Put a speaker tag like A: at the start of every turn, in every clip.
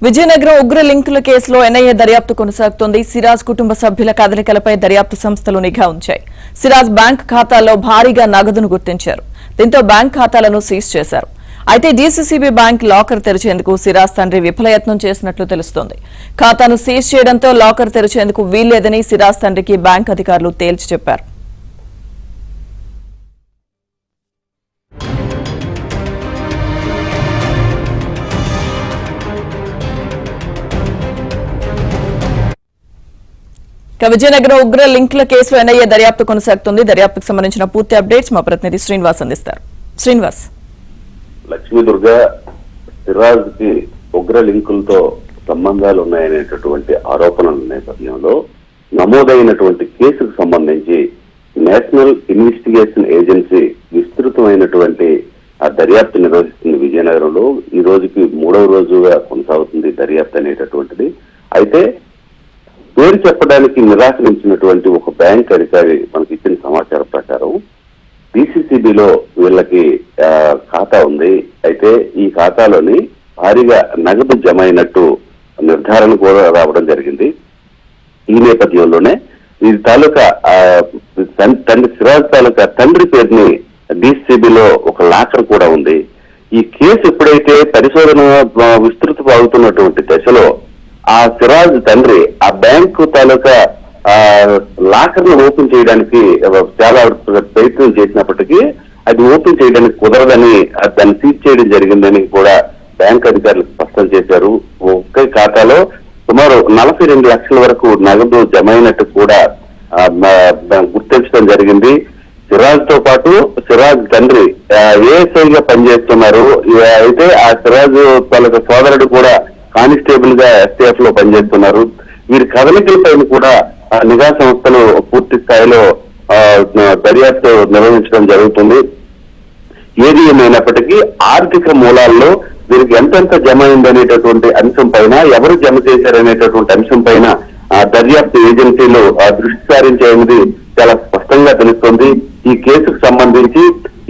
A: విజయనగరం ఉగ్ర లింకుల కేసులో ఎన్ఐఏ దర్యాప్తు కొనసాగుతోంది. సిరాజ్ కుటుంబ సభ్యుల కదలికలపై దర్యాప్తు సంస్థలు నిఘా ఉంచాయి. సిరాజ్ బ్యాంక్ ఖాతాల్లో భారీగా నగదును గుర్తించారు. దీంతో బ్యాంక్ ఖాతాలను సీజ్ చేశారు. అయితే డీసీసీబీ బ్యాంక్ లాకర్ తెరిచేందుకు సిరాజ్ తండ్రి విఫలయత్నం చేసినట్లు తెలుస్తోంది. ఖాతాను సీజ్ చేయడంతో లాకర్ తెరిచేందుకు వీల్లేదని సిరాజ్ తండ్రికి బ్యాంక్ అధికారులు తేల్చి చెప్పారు. విజయనగరం ఉగ్ర లింకుల కేసులో ఎన్ఐఏ దర్యాప్తు కొనసాగుతుంది. దర్యాప్తుకు సంబంధించిన పూర్తి అప్డేట్స్ మా ప్రతినిధి శ్రీనివాస్ అందిస్తారు. శ్రీనివాస్.
B: లక్ష్మీదుర్గ సిరాజ్ కి ఉగ్ర లింకులతో సంబంధాలు ఉన్నాయనేటటువంటి ఆరోపణల నేపథ్యంలో నమోదైనటువంటి కేసుకు సంబంధించి నేషనల్ ఇన్వెస్టిగేషన్ ఏజెన్సీ విస్తృతమైనటువంటి ఆ దర్యాప్తు నిర్వహిస్తుంది. విజయనగరంలో ఈ రోజుకి 3వ రోజుగా కొనసాగుతుంది దర్యాప్తు అనేటటువంటిది. అయితే పేరు చెప్పడానికి నిరాకరించినటువంటి ఒక బ్యాంక్ అధికారి మనకి ఇచ్చిన సమాచారం ప్రకారం డీసీసీబీలో వీళ్ళకి ఖాతా ఉంది. అయితే ఈ ఖాతాలోని భారీగా నగదు జమ అయినట్టు నిర్ధారణ కూడా రావడం జరిగింది. ఈ నేపథ్యంలోనే ఈ తాలూకా సిరాజ్ తాలూకా తండ్రి పేరుని డీసీబీలో ఒక లాకర్ కూడా ఉంది. ఈ కేసు ఎప్పుడైతే పరిశోధన విస్తృతమవుతున్నటువంటి దశలో ఆ సిరాజ్ తండ్రి ఆ బ్యాంకు తాలూకా లాకర్ ను ఓపెన్ చేయడానికి చాలా ప్రయత్నం చేసినప్పటికీ అది ఓపెన్ చేయడానికి కుదరదని దాన్ని సీజ్ చేయడం జరిగిందని కూడా బ్యాంక్ అధికారులు స్పష్టం చేశారు. ఒకే ఖాతాలో సుమారు 42 లక్షల వరకు నగదు జమ అయినట్టు కూడా గుర్తించడం జరిగింది. సిరాజ్ తో పాటు సిరాజ్ తండ్రి ఏఎస్ఐగా పనిచేస్తున్నారు. అయితే ఆ సిరాజ్ తాలూకా సోదరుడు కూడా కానిస్టేబుల్ గా ఎస్టీఎఫ్ లో పనిచేస్తున్నారు. వీరి కదలికలపైన కూడా నిఘా సంస్థలు పూర్తి స్థాయిలో దర్యాప్తు నిర్వహించడం జరుగుతుంది. ఏది ఏమైనప్పటికీ ఆర్థిక మూలాల్లో వీరికి ఎంతెంత జమ అయిందనేటటువంటి అంశం పైన, ఎవరు జమ చేశారనేటటువంటి అంశం పైన దర్యాప్తు ఏజెన్సీలు దృష్టి సారించేది చాలా స్పష్టంగా తెలుస్తుంది. ఈ కేసుకు సంబంధించి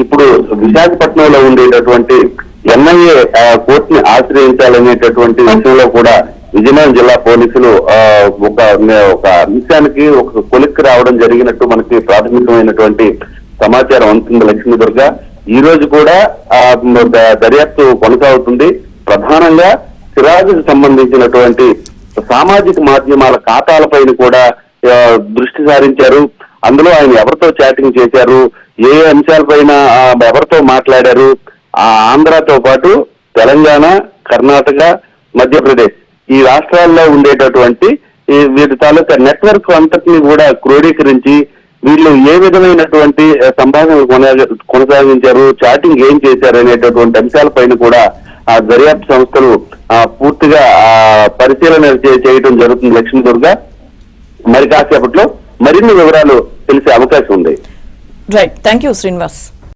B: ఇప్పుడు విశాఖపట్నంలో ఉండేటటువంటి ఎన్ఐఏ కోర్టుని ఆశ్రయించాలనేటటువంటి విషయంలో కూడా విజయనగరం జిల్లా పోలీసులు ఒక అంశానికి ఒక కొలిక్కి రావడం జరిగినట్టు మనకి ప్రాథమికమైనటువంటి సమాచారం అందుతుంది. లక్ష్మీదుర్గ ఈ రోజు కూడా దర్యాప్తు కొనసాగుతుంది. ప్రధానంగా సిరాజ్కు సంబంధించినటువంటి సామాజిక మాధ్యమాల ఖాతాలపైన కూడా దృష్టి సారించారు. అందులో ఆయన ఎవరితో చాటింగ్ చేశారు, ఏ అంశాలపైన ఎవరితో మాట్లాడారు, ఆంధ్రతో పాటు తెలంగాణ, కర్ణాటక, మధ్యప్రదేశ్ ఈ రాష్ట్రాల్లో ఉండేటటువంటి వీరి తాలూకా నెట్వర్క్ అంతటిని కూడా క్రోడీకరించి వీళ్ళు ఏ విధమైనటువంటి సంభాషణలు కొనసాగించారు, చాటింగ్ ఏం చేశారు అనేటటువంటి అంశాలపైన కూడా ఆ దర్యాప్తు సంస్థలు పూర్తిగా పరిశీలన చేయడం జరుగుతుంది. లక్ష్మీదుర్గ మరి కాసేపట్లో మరిన్ని వివరాలు తెలిసే అవకాశం ఉంది.
A: Right, thank you Srinivas.